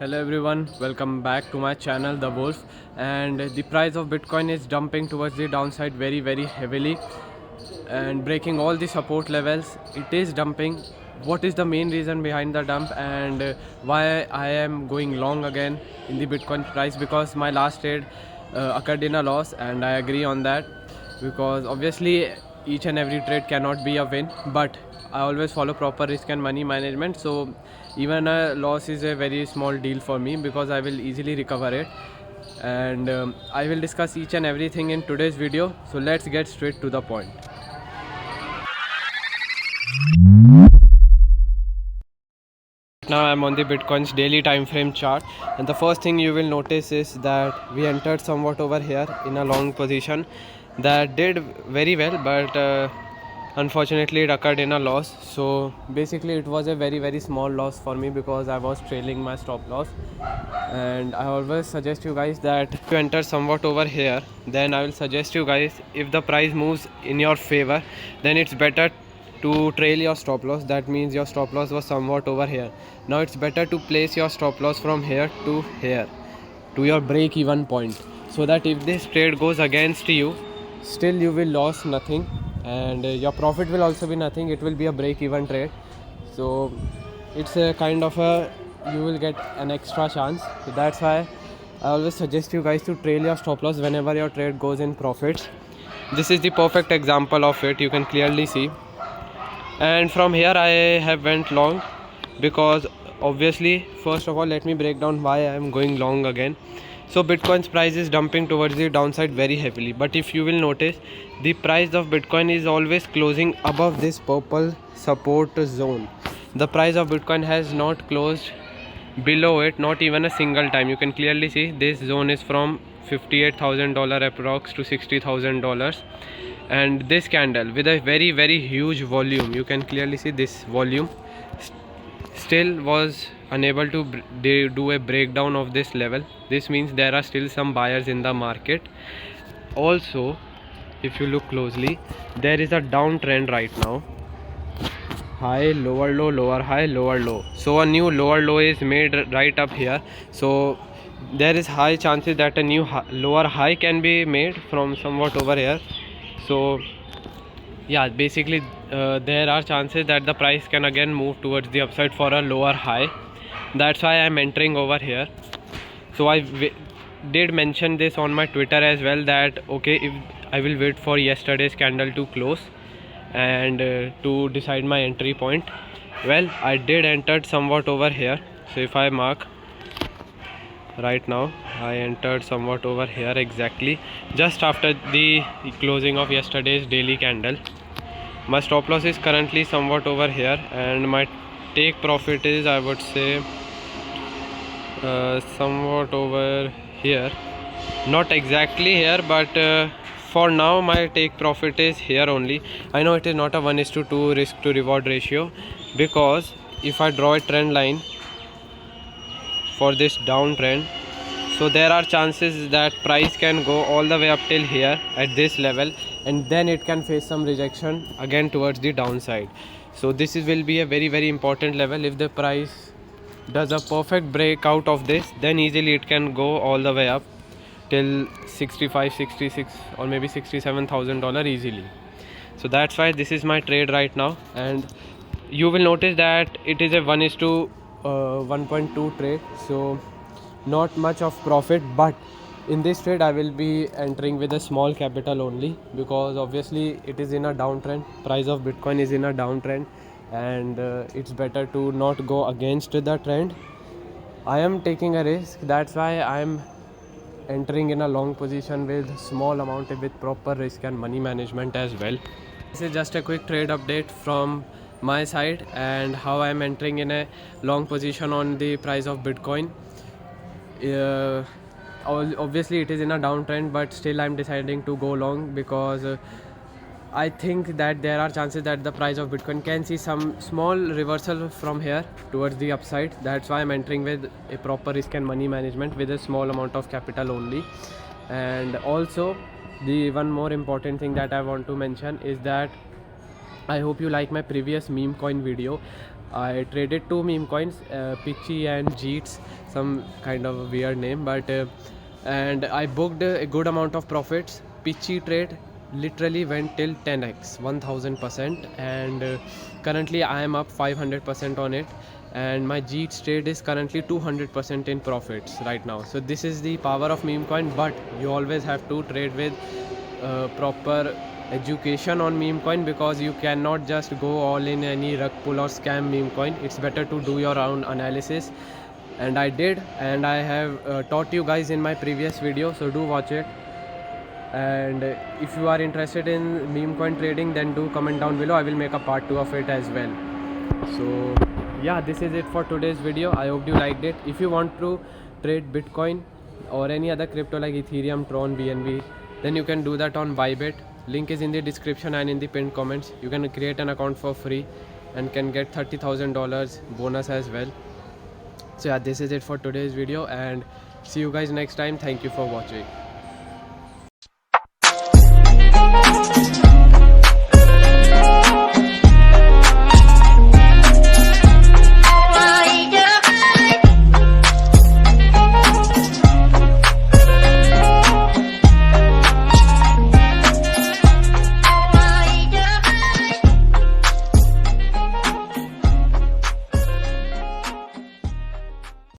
Hello everyone, welcome back to my channel The Wolf. And the price of Bitcoin is dumping towards the downside very heavily and breaking all the support levels. It is dumping. What is the main reason behind the dump, and why I am going long again in the Bitcoin price? Because my last trade occurred in a loss, and I agree on that, because obviously each and every trade cannot be a win, but I always follow proper risk and money management. So even a loss is a very small deal for me, because I will easily recover it. And I will discuss each and everything in today's video. So let's get straight to the point. Now I'm on the Bitcoin's daily time frame chart, and the first thing you will notice is that we entered somewhat over here in a long position that did very well, but unfortunately it occurred in a loss. So basically it was a very small loss for me, because I was trailing my stop loss. And I always suggest you guys that if you enter somewhat over here, then I will suggest you guys, if the price moves in your favor, then it's better to trail your stop loss. That means your stop loss was somewhat over here. Now it's better to place your stop loss from here to your break even point, so that if this trade goes against you, still you will lose nothing, and your profit will also be nothing. It will be a break even trade. So it's a kind of a, you will get an extra chance. So that's why I always suggest you guys to trail your stop loss whenever your trade goes in profits. This is the perfect example of it, you can clearly see. And from here I have went long, because obviously, first of all, let me break down why I am going long again. So Bitcoin's price is dumping towards the downside very heavily, but if you will notice, the price of Bitcoin is always closing above this purple support zone. The price of Bitcoin has not closed below it, not even a single time. You can clearly see this zone is from $58,000 approx to $60,000, and this candle with a very huge volume, you can clearly see this volume, still was unable to do a breakdown of this level. This means there are still some buyers in the market. Also, if you look closely, there is a downtrend right now. High, lower low, lower high, lower low. So a new lower low is made right up here. So there is high chances that a new lower high can be made from somewhat over here. So yeah, basically there are chances that the price can again move towards the upside for a lower high. That's why I'm entering over here. So I did mention this on my Twitter as well, that okay, if I will wait for yesterday's candle to close and to decide my entry point. Well, I did entered somewhat over here. So if I mark right now, I entered somewhat over here exactly just after the closing of yesterday's daily candle. My stop loss is currently somewhat over here, and my take profit is, I would say, somewhat over here, not exactly here, but for now my take profit is here only. I know it is not a 1:2 risk to reward ratio, because if I draw a trend line for this downtrend, so there are chances that price can go all the way up till here at this level, and then it can face some rejection again towards the downside. So this will be a very important level. If the price does a perfect breakout of this, then easily it can go all the way up till 65, 66 or maybe $67,000 easily. So that's why this is my trade right now, and you will notice that it is a 1:1.2 trade. So not much of profit, but in this trade I will be entering with a small capital only, because obviously it is in a downtrend. Price of Bitcoin is in a downtrend, and it's better to not go against the trend. I am taking a risk, that's why I am entering in a long position with small amount, with proper risk and money management as well. This is just a quick trade update from my side, and how I am entering in a long position on the price of Bitcoin. Obviously it is in a downtrend, but still I'm deciding to go long, because I think that there are chances that the price of Bitcoin can see some small reversal from here towards the upside. That's why I'm entering with a proper risk and money management with a small amount of capital only. And also, the one more important thing that I want to mention is that I hope you like my previous meme coin video. I traded two meme coins, Pitchy and Jeets, some kind of a weird name, but and I booked a good amount of profits. Pitchy trade literally went till 10x, 1000%, and currently I am up 500% on it, and my Jeets trade is currently 200% in profits right now. So this is the power of meme coin, but you always have to trade with proper education on meme coin, because you cannot just go all in any rug pull or scam meme coin. It's better to do your own analysis, and I did, and I have taught you guys in my previous video, so do watch it. And if you are interested in meme coin trading, then do comment down below. I will make a part 2 of it as well. So yeah, this is it for today's video. I hope you liked it. If you want to trade Bitcoin or any other crypto like Ethereum, Tron, BNB, then you can do that on Bybit. Link is in the description and in the pinned comments. You can create an account for free and can get $30,000 bonus as well. So yeah, this is it for today's video, and see you guys next time. Thank you for watching.